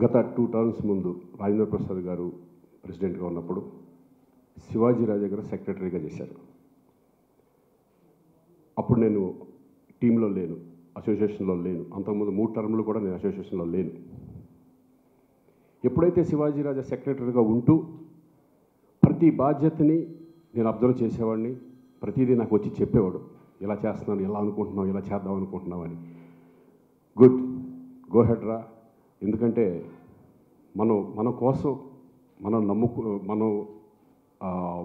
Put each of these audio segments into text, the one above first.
గత 2 టర్మ్స్ ముందు రాజేంద్ర ప్రసాద్ గారు ప్రెసిడెంట్గా ఉన్నప్పుడు శివాజీ రాజా గారు సెక్రటరీగా చేశారు. అప్పుడు నేను టీంలో లేను, అసోసియేషన్లో లేను. అంతకుముందు 3 టర్మ్లు కూడా నేను అసోసియేషన్లో లేను. ఎప్పుడైతే శివాజీ రాజా సెక్రటరీగా ఉంటూ ప్రతి బాధ్యతని నేను అబ్జర్వ్ చేసేవాడిని, ప్రతిదీ నాకు వచ్చి చెప్పేవాడు, ఇలా చేస్తున్నాను, ఇలా అనుకుంటున్నావు, ఇలా చేద్దాం అనుకుంటున్నావు అని. గుడ్, గో హెడ్ రా. ఎందుకంటే మన కోసం మనం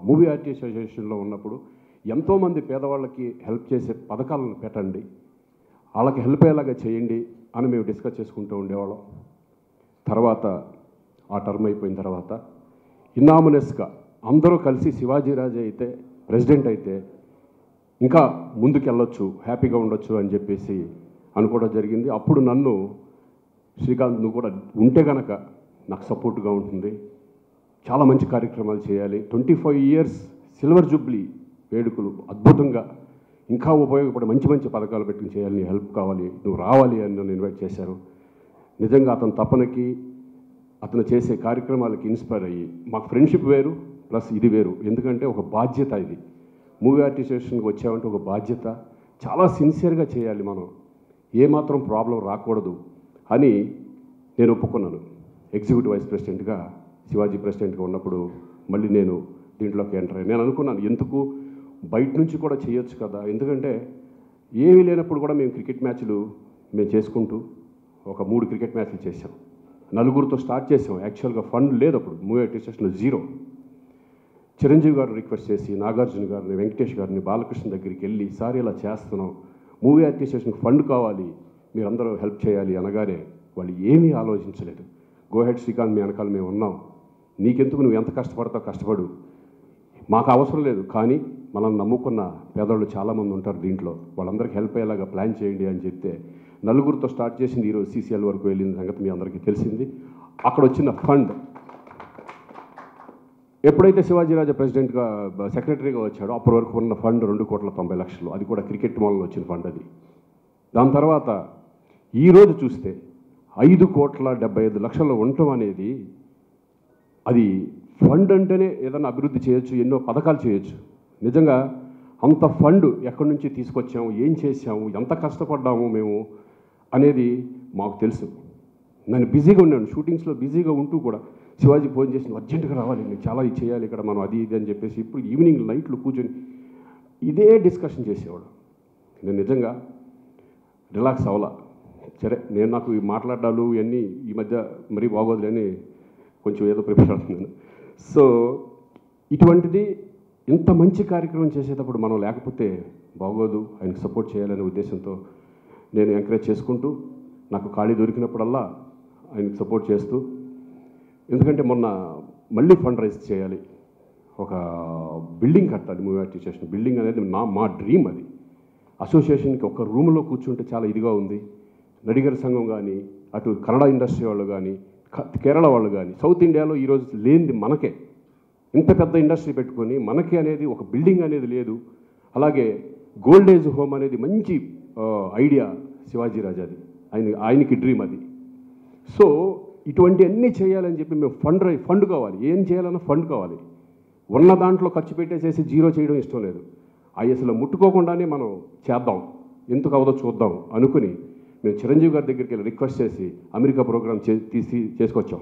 మూవీ ఆర్టిస్ట్ అసోసియేషన్లో ఉన్నప్పుడు ఎంతోమంది పేదవాళ్ళకి హెల్ప్ చేసే పథకాలను పెట్టండి, వాళ్ళకి హెల్ప్ అయ్యేలాగా చేయండి అని మేము డిస్కస్ చేసుకుంటూ ఉండేవాళ్ళం. తర్వాత ఆ టర్మ్ అయిపోయిన తర్వాత ఇనామినస్గా అందరూ కలిసి శివాజీ రాజా అయితే ప్రెసిడెంట్ అయితే ఇంకా ముందుకెళ్ళొచ్చు, హ్యాపీగా ఉండొచ్చు అని చెప్పేసి అనుకోవడం జరిగింది. అప్పుడు నన్ను శ్రీకాంత్, నువ్వు కూడా ఉంటే కనుక నాకు సపోర్ట్గా ఉంటుంది, చాలా మంచి కార్యక్రమాలు చేయాలి, 25 years సిల్వర్ జూబ్లీ వేడుకలు అద్భుతంగా ఇంకా ఉపయోగపడే మంచి మంచి పథకాలు పెట్టుకుని చేయాలి, నీ హెల్ప్ కావాలి, నువ్వు రావాలి అని నన్ను ఇన్వైట్ చేశారు. నిజంగా అతని తపనకి, అతను చేసే కార్యక్రమాలకి ఇన్స్పైర్ అయ్యి, మాకు ఫ్రెండ్షిప్ వేరు ప్లస్ ఇది వేరు. ఎందుకంటే ఒక బాధ్యత, ఇది మూవీ ఆర్టిస్ట్ అసోసియేషన్కి వచ్చామంటే ఒక బాధ్యత, చాలా సిన్సియర్గా చేయాలి, మనం ఏమాత్రం ప్రాబ్లం రాకూడదు అని నేను ఒప్పుకున్నాను. ఎగ్జిక్యూటివ్ వైస్ ప్రెసిడెంట్గా శివాజీ ప్రెసిడెంట్గా ఉన్నప్పుడు మళ్ళీ నేను దీంట్లోకి ఎంటర్ అయ్యాను. నేను అనుకున్నాను, ఎందుకు బయట నుంచి కూడా చేయొచ్చు కదా, ఎందుకంటే ఏమీ లేనప్పుడు కూడా మేము క్రికెట్ మ్యాచ్లు మేము చేసుకుంటూ ఒక 3 క్రికెట్ మ్యాచ్లు చేసాం. 4గురితో స్టార్ట్ చేసాం. యాక్చువల్గా ఫండ్ లేదు అప్పుడు, మూవీ ఆర్టిస్ట్ అసోసియేషన్లో 0. చిరంజీవి గారు రిక్వెస్ట్ చేసి నాగార్జున గారిని, వెంకటేష్ గారిని, బాలకృష్ణ దగ్గరికి వెళ్ళి, సార్ ఇలా చేస్తున్నాం, మూవీ ఆర్టిస్ట్ అసోసియేషన్కి ఫండ్ కావాలి, మీరందరూ హెల్ప్ చేయాలి అనగానే వాళ్ళు ఏమీ ఆలోచించలేదు. గో హెడ్ శ్రీకాంత్, మీ వెనకాల మేము ఉన్నాం, నీకెందుకు, నువ్వు ఎంత కష్టపడతావు కష్టపడు, మాకు అవసరం లేదు, కానీ మనం నమ్ముకున్న పేదవాళ్ళు చాలామంది ఉంటారు దీంట్లో, వాళ్ళందరికీ హెల్ప్ అయ్యేలాగా ప్లాన్ చేయండి అని చెప్తే 4గురితో స్టార్ట్ చేసింది ఈరోజు CCL వరకు వెళ్ళిన సంగతి మీ అందరికీ తెలిసింది. అక్కడ వచ్చిన ఫండ్ ఎప్పుడైతే శివాజీ రాజా ప్రెసిడెంట్గా సెక్రటరీగా వచ్చాడో అప్పటి వరకు ఉన్న ఫండ్ 2,90,00,000, అది కూడా క్రికెట్ మాల్లో వచ్చిన ఫండ్ అది. దాని తర్వాత ఈరోజు చూస్తే 5,75,00,000 ఉండటం అనేది, అది ఫండ్ అంటేనే ఏదైనా అభివృద్ధి చేయొచ్చు, ఎన్నో పథకాలు చేయొచ్చు. నిజంగా అంత ఫండ్ ఎక్కడి నుంచి తీసుకొచ్చాము, ఏం చేసాము, ఎంత కష్టపడ్డాము మేము అనేది మాకు తెలుసు. నేను బిజీగా ఉన్నాను, షూటింగ్స్లో బిజీగా ఉంటూ కూడా శివాజీ ఫోన్ చేసి, అర్జెంటుగా రావాలి, నేను చాలా ఇది చేయాలి ఇక్కడ మనం, అది ఇది అని చెప్పేసి ఇప్పుడు ఈవినింగ్ నైట్లు కూర్చొని ఇదే డిస్కషన్ చేసేవాడు. నేను నిజంగా రిలాక్స్ అవ్వాలా. సరే, నేను నాకు ఈ మాట్లాడాలు ఇవన్నీ ఈ మధ్య మరీ బాగోదులేని కొంచెం ఏదో ప్రిపేర్ అవుతున్నాను. సో ఇటువంటిది ఇంత మంచి కార్యక్రమం చేసేటప్పుడు మనం లేకపోతే బాగోదు, ఆయనకు సపోర్ట్ చేయాలనే ఉద్దేశంతో నేను ఎంకరేజ్ చేసుకుంటూ, నాకు ఖాళీ దొరికినప్పుడల్లా ఆయనకు సపోర్ట్ చేస్తూ, ఎందుకంటే మొన్న మళ్ళీ ఫండ్ రైజ్ చేయాలి, ఒక బిల్డింగ్ కట్టాలి, మూవీ ఆర్టిస్ట్ అసోసియేషన్ బిల్డింగ్ అనేది మా డ్రీమ్. అది అసోసియేషన్కి ఒక రూమ్లో కూర్చుంటే చాలా ఇదిగా ఉంది. నడిగర్ సంఘం కానీ, అటు కన్నడ ఇండస్ట్రీ వాళ్ళు కానీ, కేరళ వాళ్ళు కానీ, సౌత్ ఇండియాలో ఈరోజు లేనిది మనకే, ఇంత పెద్ద ఇండస్ట్రీ పెట్టుకొని మనకి అనేది ఒక బిల్డింగ్ అనేది లేదు. అలాగే గోల్డ్ ఏజ్ హోమ్ అనేది మంచి ఐడియా శివాజీ రాజాది, ఆయనకి డ్రీమ్ అది. సో ఇటువంటి అన్నీ చేయాలని చెప్పి మేము ఫండ్ కావాలి, ఏం చేయాలన్నా ఫండ్ కావాలి. ఉన్న దాంట్లో ఖర్చు పెట్టేసేసి 0 చేయడం ఇష్టం లేదు. అవి అసలు ముట్టుకోకుండానే మనం చేద్దాం, ఎందుకు అవదో చూద్దాం అనుకుని మేము చిరంజీవి గారి దగ్గరికి వెళ్ళి రిక్వెస్ట్ చేసి అమెరికా ప్రోగ్రామ్ చేసుకొచ్చాం.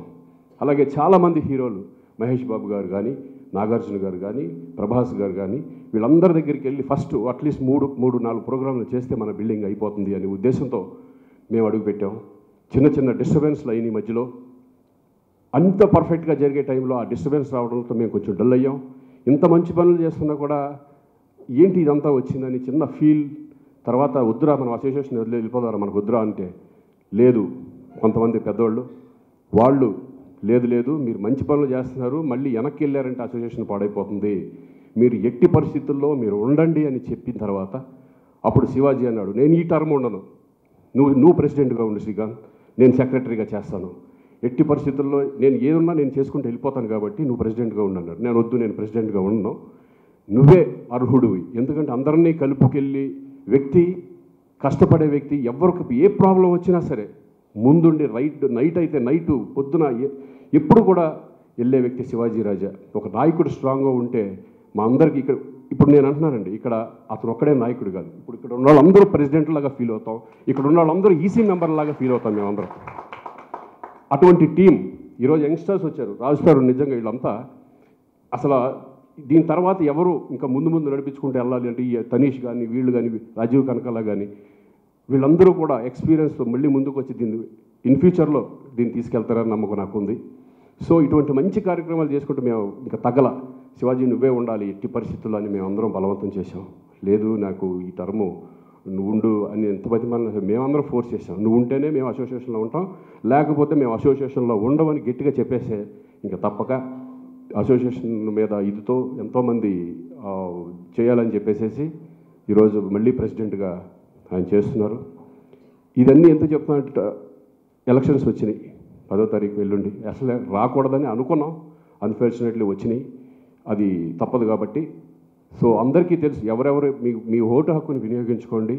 అలాగే చాలామంది హీరోలు, మహేష్ బాబు గారు కానీ, నాగార్జున గారు కానీ, ప్రభాస్ గారు కానీ, వీళ్ళందరి దగ్గరికి వెళ్ళి ఫస్ట్ అట్లీస్ట్ 3-4 ప్రోగ్రాంలు చేస్తే మన బిల్డింగ్ అయిపోతుంది అనే ఉద్దేశంతో మేము అడుగుపెట్టాం. చిన్న డిస్టర్బెన్స్లు అయిన మధ్యలో అంత పర్ఫెక్ట్గా జరిగే టైంలో ఆ డిస్టర్బెన్స్ రావడంతో మేము కొంచెం డల్ అయ్యాం. ఇంత మంచి పనులు చేస్తున్నా కూడా ఏంటి ఇదంతా వచ్చిందని చిన్న ఫీల్. తర్వాత వద్దురా, మనం అసోసియేషన్ వెళ్ళిపోదారా, మనకు వద్దురా అంటే, లేదు, కొంతమంది పెద్దవాళ్ళు వాళ్ళు లేదు మీరు మంచి పనులు చేస్తున్నారు, మళ్ళీ వెనక్కి వెళ్ళారంటే అసోసియేషన్ పాడైపోతుంది, మీరు ఎట్టి పరిస్థితుల్లో మీరు ఉండండి అని చెప్పిన తర్వాత అప్పుడు శివాజీ అన్నాడు, నేను ఈ టర్మ్ ఉండను, నువ్వు ప్రెసిడెంట్గా ఉండు శ్రీకాంత్, నేను సెక్రటరీగా చేస్తాను, ఎట్టి పరిస్థితుల్లో నేను ఏదున్నా నేను చేసుకుంటూ వెళ్ళిపోతాను కాబట్టి నువ్వు ప్రెసిడెంట్గా ఉండు అన్నాడు. నేను వద్దు, నేను ప్రెసిడెంట్గా ఉండను, నువ్వే అర్హుడివి. ఎందుకంటే అందరినీ కలుపుకెళ్ళి వ్యక్తి, కష్టపడే వ్యక్తి, ఎవరికి ఏ ప్రాబ్లం వచ్చినా సరే ముందుండి నైట్ అయితే నైటు పొద్దున ఎప్పుడు కూడా వెళ్ళే వ్యక్తి శివాజీ రాజా. ఒక నాయకుడు స్ట్రాంగ్గా ఉంటే మా అందరికీ ఇప్పుడు నేను అంటున్నానండి, ఇక్కడ అతను ఒక్కడే నాయకుడు కాదు. ఇప్పుడు ఇక్కడ ఉన్న వాళ్ళందరూ ప్రెసిడెంట్ లాగా ఫీల్ అవుతాం, ఇక్కడ ఉన్న వాళ్ళందరూ ఈసీ మెంబర్ లాగా ఫీల్ అవుతాం మేమందరం. అటువంటి టీం ఈరోజు యంగ్స్టర్స్ వచ్చారు, రాజుగారు నిజంగా వీళ్ళంతా అసలు దీని తర్వాత ఎవరు ఇంకా ముందు నడిపించుకుంటూ వెళ్ళాలి అంటే ఈ తనీష్ కానీ వీళ్ళు కానీ రాజీవ్ కనకాల కానీ వీళ్ళందరూ కూడా ఎక్స్పీరియన్స్తో మళ్ళీ ముందుకు వచ్చి దీన్ని ఇన్ ఫ్యూచర్లో దీన్ని తీసుకెళ్తారని నమ్మకం నాకు ఉంది. సో ఇటువంటి మంచి కార్యక్రమాలు చేసుకుంటూ మేము ఇంకా తగ్గల శివాజీ నువ్వే ఉండాలి ఎట్టి పరిస్థితుల్లో అని మేము అందరం బలవంతం చేశాం. లేదు నాకు ఈ టర్ము నువ్వు ఉండు అని ఎంతమంది మన మేమందరం ఫోర్స్ చేసాం. నువ్వు ఉంటేనే మేము అసోసియేషన్లో ఉంటాం, లేకపోతే మేము అసోసియేషన్లో ఉండమని గట్టిగా చెప్పేసే ఇంకా తప్పక అసోసియేషన్ మీద ఇదితో ఎంతోమంది చేయాలని చెప్పేసేసి ఈరోజు మళ్ళీ ప్రెసిడెంట్గా ఆయన చేస్తున్నారు. ఇదన్నీ ఎందుకు చెప్తున్నట్టు ఎలక్షన్స్ వచ్చినాయి 10వ తారీఖు ఎల్లుండి. అసలు రాకూడదని అనుకున్నాం, అన్ఫార్చునేట్లీ వచ్చినాయి. అది తప్పదు కాబట్టి సో అందరికీ తెలుసు ఎవరెవరు మీ ఓటు హక్కుని వినియోగించుకోండి.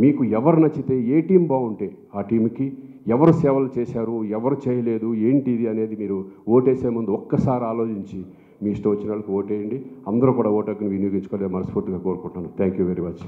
మీకు ఎవరు నచ్చితే ఏ టీం బాగుంటే ఆ టీంకి ఎవరు సేవలు చేశారు ఎవరు చేయలేదు ఏంటిది అనేది మీరు ఓటేసే ముందు ఒక్కసారి ఆలోచించి మీ ఇష్టం వచ్చిన వాళ్ళకి ఓటేయండి. అందరూ కూడా ఓటు హక్కుని వినియోగించుకోవాలి మనస్ఫూర్తిగా కోరుకుంటున్నాను. Thank you very much.